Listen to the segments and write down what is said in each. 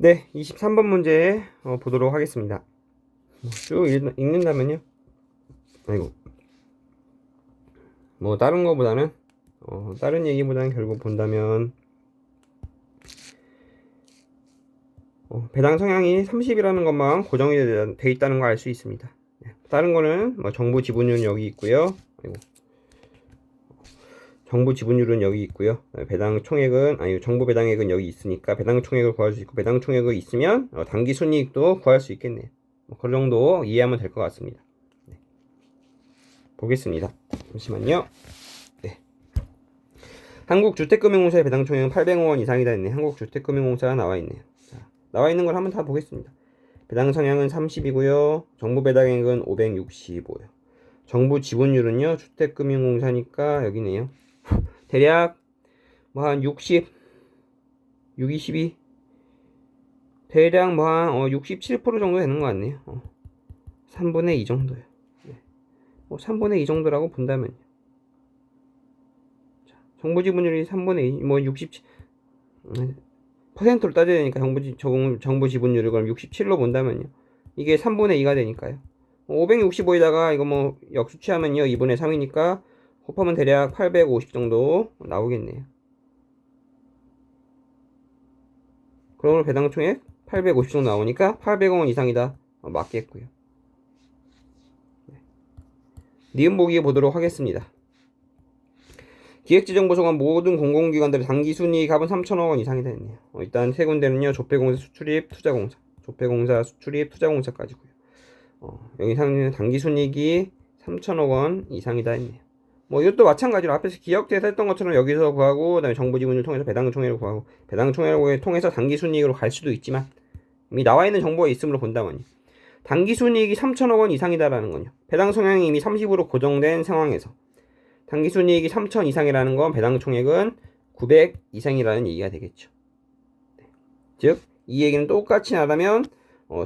네, 23번 문제 보도록 하겠습니다. 쭉 읽는다면요. 아이고, 뭐 다른 거보다는 다른 얘기보다는 결국 본다면 배당 성향이 30이라는 것만 고정이 돼 있다는 거 알 수 있습니다. 네, 다른 거는 뭐 정부 지분율은 여기 있고요. 아이고, 정부 지분율은 여기 있고요. 배당 총액은 정부 배당액은 여기 있으니까 배당 총액을 구할 수 있고, 배당 총액이 있으면 당기 순이익도 구할 수 있겠네요. 그 정도 이해하면 될 것 같습니다. 네. 보겠습니다. 잠시만요. 네. 한국주택금융공사의 배당 총액은 800억 원 이상이다 했네. 한국주택금융공사가 나와 있네요. 자, 나와 있는 걸 한번 다 보겠습니다. 배당 성향은 30이고요. 정부 배당액은 565요. 정부 지분율은요. 주택금융공사니까 여기네요. 대략 뭐 한 60, 622 대략 뭐 한 67% 정도 되는 것 같네요. 3분의 2 정도요. 네. 3분의 2 정도라고 본다면요. 자, 정부 지분율이 3분의 2, 뭐 67, 퍼센트로 따져야 되니까 정부 지분율을 그럼 67로 본다면요. 이게 3분의 2가 되니까요. 565에다가 이거 뭐 역수치하면요. 2분의 3이니까 곱하면 대략 850 정도 나오겠네요. 그러면 배당 총액 850 정도 나오니까 800억 원 이상이다. 맞겠고요. 니은 보기 보도록 하겠습니다. 기획재정보조관 모든 공공기관들의 당기순이익 합은 3천억 원 이상이다 했네요. 일단 세 군데는요. 조폐공사, 수출입, 투자공사. 조폐공사, 수출입, 투자공사까지고요. 여기 상는 당기순이익이 3천억 원 이상이다 했네요. 뭐 이것도 마찬가지로 앞에서 기억대에서 했던 것처럼 여기서 구하고 그다음에 정부 지분을 통해서 배당 총액을 구하고 배당 총액을 통해서 당기순이익으로 갈 수도 있지만 이미 나와 있는 정보가 있음으로 본다면요. 당기순이익이 3천억 원 이상이다라는 건요. 배당 성향이 이미 30으로 고정된 상황에서 당기순이익이 3천 이상이라는 건 배당 총액은 900 이상이라는 얘기가 되겠죠. 네. 즉, 이 얘기는 똑같이 나가면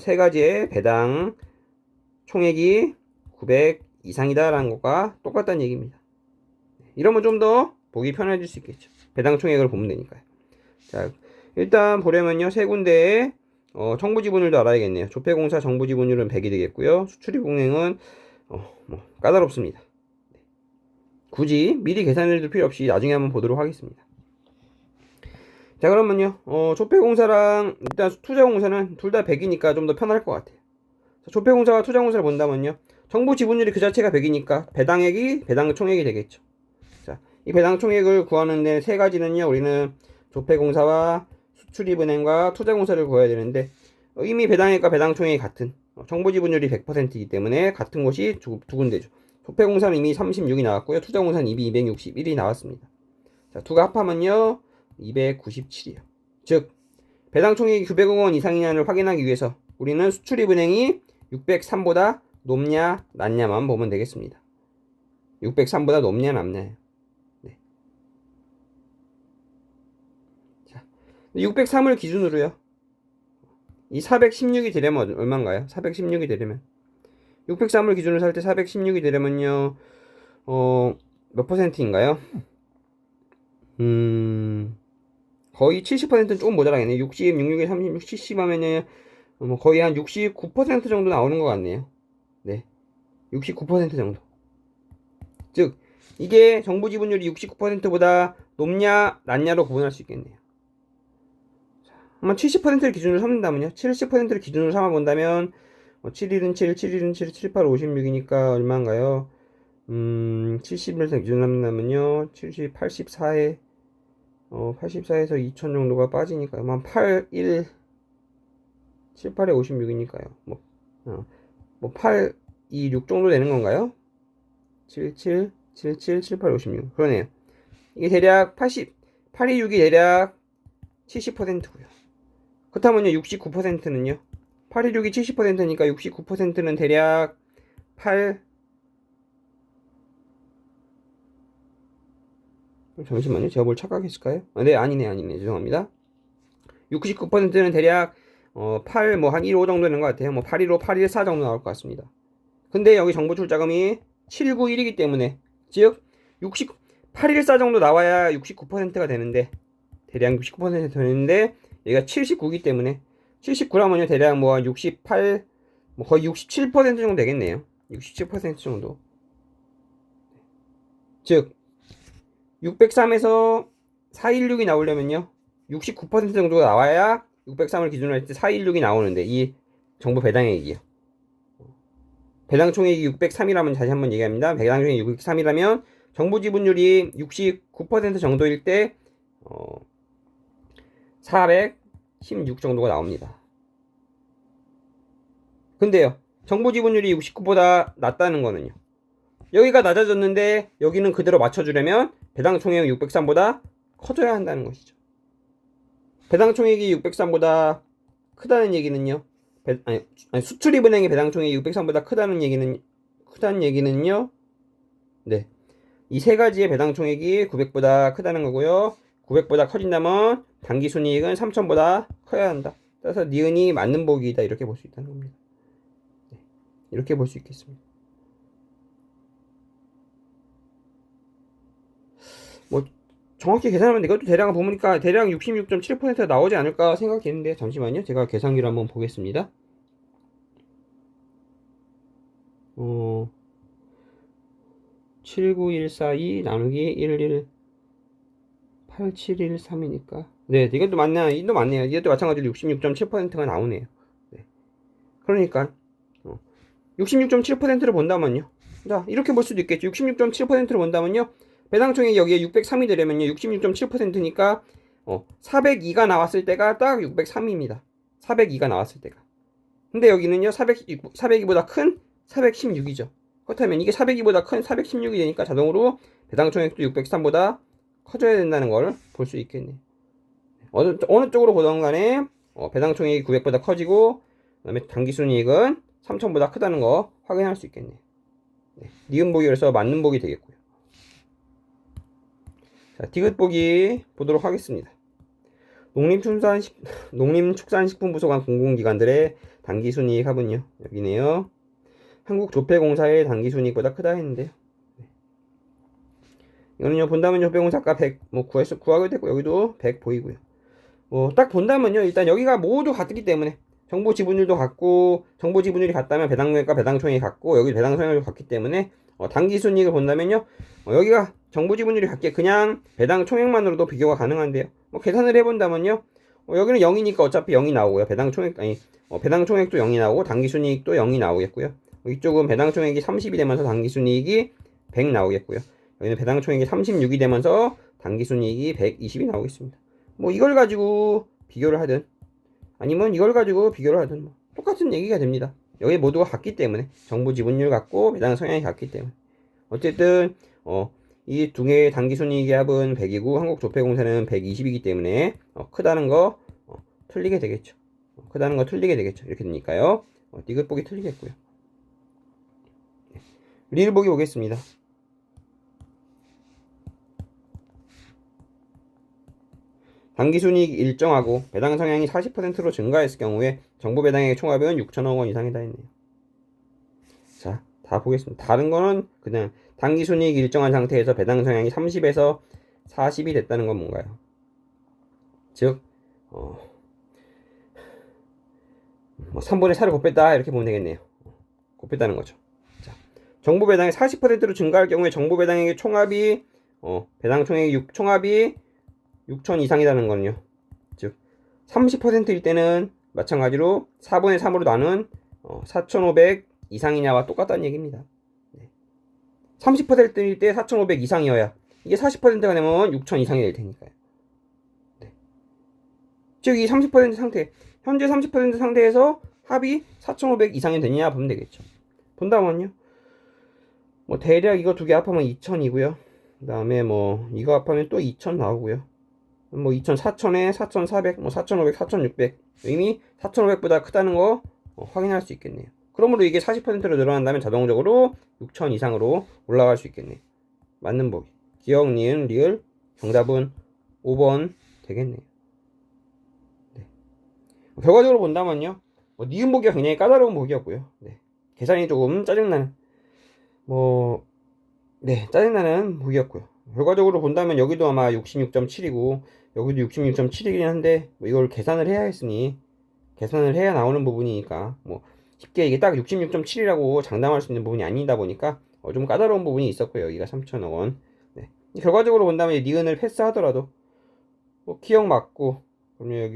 세 가지의 배당 총액이 900 이상이다라는 것과 똑같다는 얘기입니다. 이러면 좀 더 보기 편해질 수 있겠죠. 배당 총액을 보면 되니까요. 자, 일단 보려면요. 세 군데에 정부 지분율도 알아야겠네요. 조폐공사 정부 지분율은 100이 되겠고요. 수출입은행은 뭐 까다롭습니다. 굳이 미리 계산해줄 필요 없이 나중에 한번 보도록 하겠습니다. 자, 그러면요. 조폐공사랑 일단 투자공사는 둘 다 100이니까 좀 더 편할 것 같아요. 자, 조폐공사와 투자공사를 본다면요. 정부 지분율이 그 자체가 100이니까 배당액이 배당 총액이 되겠죠. 자, 이 배당 총액을 구하는데 세 가지는요. 우리는 조폐공사와 수출입은행과 투자공사를 구해야 되는데 이미 배당액과 배당 총액이 같은 정부 지분율이 100%이기 때문에 같은 곳이 두 군데죠. 조폐공사는 이미 36이 나왔고요. 투자공사는 이미 261이 나왔습니다. 자, 두가 합하면요. 297이요. 즉 배당 총액이 900억 원 이상이냐를 확인하기 위해서 우리는 수출입은행이 603보다 높냐 낮냐만 보면 되겠습니다. 603보다 높냐 낮냐요. 네. 자, 603을 기준으로요. 이 416이 되려면 얼마인가요? 416이 되려면 603을 기준으로 살 때 416이 되려면요. 몇 퍼센트인가요? 거의 70%는 조금 모자라겠네요. 60, 66에 36, 70 하면은 거의 한 69% 정도 나오는 것 같네요. 네. 69% 정도. 즉, 이게 정부 지분율이 69%보다 높냐, 낮냐로 구분할 수 있겠네요. 한번 70%를 기준으로 삼는다면요. 70%를 기준으로 삼아본다면 7일은 7, 7일은 7, 7, 8, 56이니까 얼마인가요? 70을 기준으로 삼는다면요. 70, 84에 84에서 2000 정도가 빠지니까요. 한 8, 1, 7, 8에 56이니까요. 뭐 8, 2, 6 정도 되는 건가요? 7, 7, 7, 7, 7, 8, 56. 그러네요. 이게 대략 80, 8, 2, 6이 대략 70%고요. 그렇다면요, 69%는요? 8, 2, 6이 70%니까 69%는 대략 8, 잠시만요. 제가 뭘 착각했을까요? 네, 아니네. 죄송합니다. 69%는 대략 8, 뭐 한 1.5 정도 되는 것 같아요. 뭐 8.15, 8.14 정도 나올 것 같습니다. 근데 여기 정부 출자금이 791이기 때문에 즉 8.14 정도 나와야 69%가 되는데 대략 69% 되는데 얘가 79이기 때문에 79라면요 대략 뭐 68, 뭐 거의 67% 정도 되겠네요. 67% 정도. 즉 603에서 416이 나오려면요 69% 정도가 나와야 603을 기준으로 할 때 416이 나오는데, 이 정보 배당액이요. 배당 총액이 603이라면 다시 한번 얘기합니다. 배당 총액이 603이라면 정보 지분율이 69% 정도일 때 416 정도가 나옵니다. 근데요, 정보 지분율이 69보다 낮다는 거는요, 여기가 낮아졌는데 여기는 그대로 맞춰주려면 배당 총액 603보다 커져야 한다는 것이죠. 배당 총액이 603보다 크다는 얘기는요, 수출입은행의 배당 총액이 603보다 크다는 얘기는요, 네, 이 세 가지의 배당 총액이 900보다 크다는 거고요. 900보다 커진다면 당기순이익은 3000보다 커야 한다. 따라서 니은이 맞는 보기이다, 이렇게 볼 수 있다는 겁니다. 네, 이렇게 볼 수 있겠습니다. 뭐 정확히 계산하면 이것도 대략 보니까 대략 66.7%가 나오지 않을까 생각했는데, 잠시만요. 제가 계산기를 한번 보겠습니다. 79142 나누기 118713이니까 네, 이것도 맞네요. 이것도 맞네요. 이것도 마찬가지로 66.7%가 나오네요. 네. 그러니까 66.7%를 본다면요, 자 이렇게 볼 수도 있겠죠. 66.7%를 본다면요, 배당 총액이 여기에 603이 되려면요 66.7%니까 402가 나왔을 때가 딱 603입니다. 402가 나왔을 때가. 근데 여기는요 402보다 큰 416이죠. 그렇다면 이게 402보다 큰 416이 되니까 자동으로 배당 총액도 603보다 커져야 된다는 걸 볼 수 있겠네요. 어느 쪽으로 보던 간에 배당 총액이 900보다 커지고, 그 다음에 당기순이익은 3000보다 크다는 거 확인할 수 있겠네요. 네, 니은 보기로서 맞는 보기 되겠고요. 자, 디귿 보기 보도록 하겠습니다. 농림축산식품부 소관 공공기관들의 당기순이익 합은요, 여기네요. 한국조폐공사의 당기순이익보다 크다 했는데요. 네. 이거는요 본다면 조폐공사 아까 100 뭐 구하게 됐고, 여기도 100 보이고요. 딱 본다면요, 일단 여기가 모두 같기 때문에 정보 지분율도 같고, 정보 지분율이 같다면 배당액과 배당총액이 같고, 여기 배당총액도 같기 때문에 당기순이익을 본다면요, 여기가 정보 지분율이 같게 그냥 배당총액만으로도 비교가 가능한데요. 계산을 해본다면요, 여기는 0이니까 어차피 0이 나오고요. 배당총액도 0이 나오고 당기순이익도 0이 나오겠고요. 이쪽은 배당총액이 30이 되면서 당기순이익이 100 나오겠고요. 여기는 배당총액이 36이 되면서 당기순이익이 120이 나오겠습니다. 이걸 가지고 비교를 하든 아니면 이걸 가지고 비교를 하든 똑같은 얘기가 됩니다. 여기 모두가 같기 때문에, 정보 지분율 같고 배당 성향이 같기 때문에. 어쨌든 이 두 개의 당기순이익의 합은 100이고 한국조폐공사는 120이기 때문에 크다는 거 틀리게 되겠죠. 크다는 거 틀리게 되겠죠. 이렇게 되니까요, 디귿 보기 틀리겠고요. 리을 보기 보겠습니다. 당기순이익이 일정하고 배당 성향이 40%로 증가했을 경우에 정부 배당액의 총합은 6천억 원 이상이다 했네요. 자, 다 보겠습니다. 다른 거는 그냥 당기순이익이 일정한 상태에서 배당 성향이 30에서 40이 됐다는 건 뭔가요? 즉 3분의 4를 곱했다, 이렇게 보면 되겠네요. 곱했다는 거죠. 자, 정부 배당이 40%로 증가할 경우에 정부 배당액의 총합이 배당 총액의 총합이 6천 이상이라는 거는요, 즉 30%일 때는 마찬가지로 4분의 3으로 나눈 4,500 이상이냐와 똑같다는 얘기입니다. 네. 30%일 때 4,500 이상이어야 이게 40%가 되면 6천 이상이 될 테니까요. 네. 즉 이 30% 상태, 현재 30% 상태에서 합이 4,500 이상이 되느냐 보면 되겠죠. 본다면요, 대략 이거 두 개 합하면 2,000이고요. 그 다음에 이거 합하면 또 2,000 나오고요. 2,000, 4,000에 4,400, 4,500, 4,600. 이미 4,500보다 크다는 거 확인할 수 있겠네요. 그러므로 이게 40%로 늘어난다면 자동적으로 6,000 이상으로 올라갈 수 있겠네요. 맞는 보기. 기억, 니은, 리을. 정답은 5번 되겠네요. 네. 결과적으로 본다면요, 니은 보기가 굉장히 까다로운 보기였고요. 네. 계산이 조금 짜증나는, 짜증나는 보기였고요. 결과적으로 본다면 여기도 아마 66.7이고 여기도 66.7이긴 한데 이걸 계산을 해야 했으니 계산을 해야 나오는 부분이니까 뭐 쉽게 이게 딱 66.7이라고 장담할 수 있는 부분이 아니다 보니까 좀 까다로운 부분이 있었고요. 여기가 3천억 원. 네. 결과적으로 본다면 니은을 패스하더라도 뭐 기억 맞고 그러면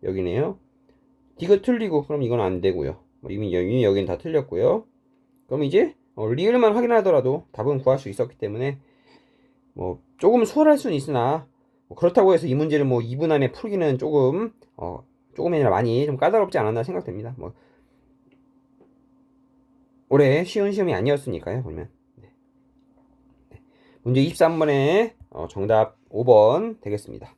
여기네요. 디귿 틀리고 그럼 이건 안 되고요. 이미 여기는 다 틀렸고요. 그럼 이제 리을만 확인하더라도 답은 구할 수 있었기 때문에 뭐 조금 수월할 수는 있으나 뭐 그렇다고 해서 이 문제를 뭐 2분 안에 풀기는 조금이 아니라 많이 좀 까다롭지 않았나 생각됩니다. 뭐 올해 쉬운 시험이 아니었으니까요. 보면 네. 문제 23번에 정답 5번 되겠습니다.